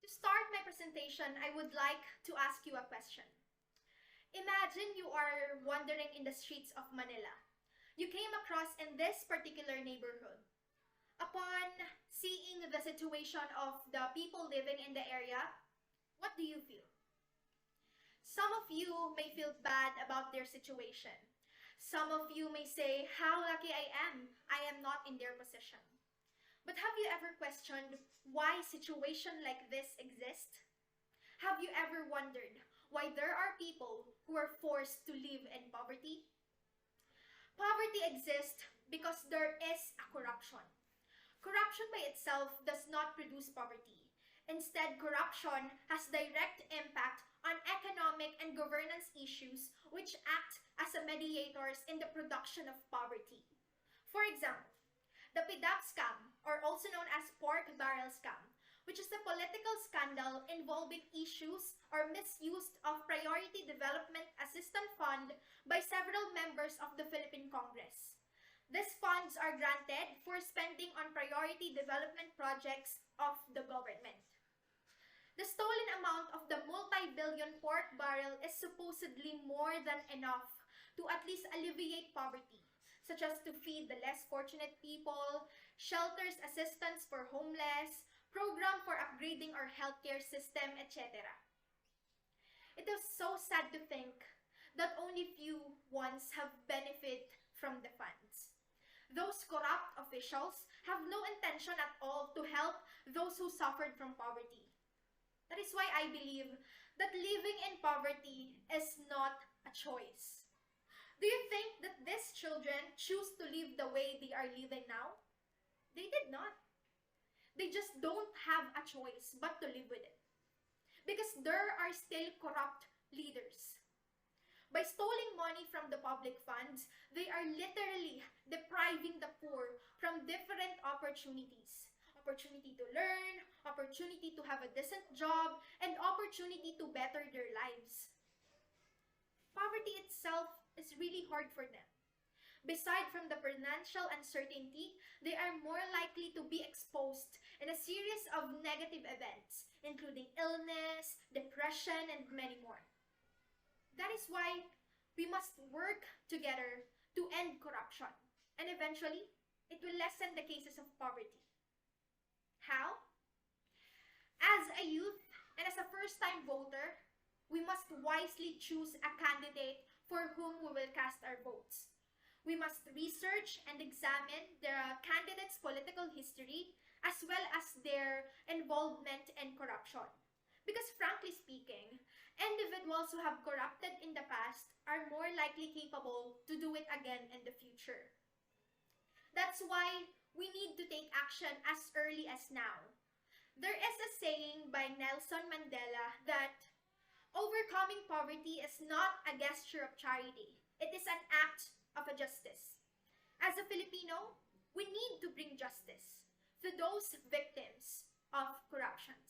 To start my presentation, I would like to ask you a question. Imagine you are wandering in the streets of Manila. You came across in this particular neighborhood. Upon seeing the situation of the people living in the area, what do you feel? Some of you may feel bad about their situation. Some of you may say, how lucky I am not in their position. But have you ever questioned why situations like this exist? Have you ever wondered why there are people who are forced to live in poverty? Poverty exists because there is a corruption. Corruption by itself does not produce poverty. Instead, corruption has direct impact on economic and governance issues which act as a mediators in the production of poverty. For example, the PDAP scam, or also known as pork barrel scam, which is a political scandal involving issues or misuse of Priority Development Assistance Fund by several members of the Philippine Congress. These funds are granted for spending on priority development projects of the government. The stolen amount of the multi-billion pork barrel is supposedly more than enough to at least alleviate poverty, such as to feed the less fortunate people, shelters assistance for homeless, program for upgrading our healthcare system, etc. It is so sad to think that only few ones have benefit from the funds. Those corrupt officials have no intention at all to help those who suffered from poverty. That is why I believe that living in poverty is not a choice. Do you think that these children choose to live the way they are living now? They did not. They just don't have a choice but to live with it. Because there are still corrupt leaders. By stealing money from the public funds, they are literally depriving the poor from different opportunities. Opportunity to learn, opportunity to have a decent job, and opportunity to better their lives. Poverty itself is really hard for them. Beside from the financial uncertainty, they are more likely to be exposed in a series of negative events, including illness, depression, and many more. That is why we must work together to end corruption, and eventually, it will lessen the cases of poverty. How? As a youth and as a first-time voter, we must wisely choose a candidate for whom we will cast our votes. We must research and examine the candidate's political history as well as their involvement in corruption. Because frankly speaking, individuals who have corrupted in the past are more likely capable to do it again in the future. That's why we need to take action as early as now. There is a saying by Nelson Mandela that overcoming poverty is not a gesture of charity. It is an act of a justice. As a Filipino, we need to bring justice to those victims of corruptions.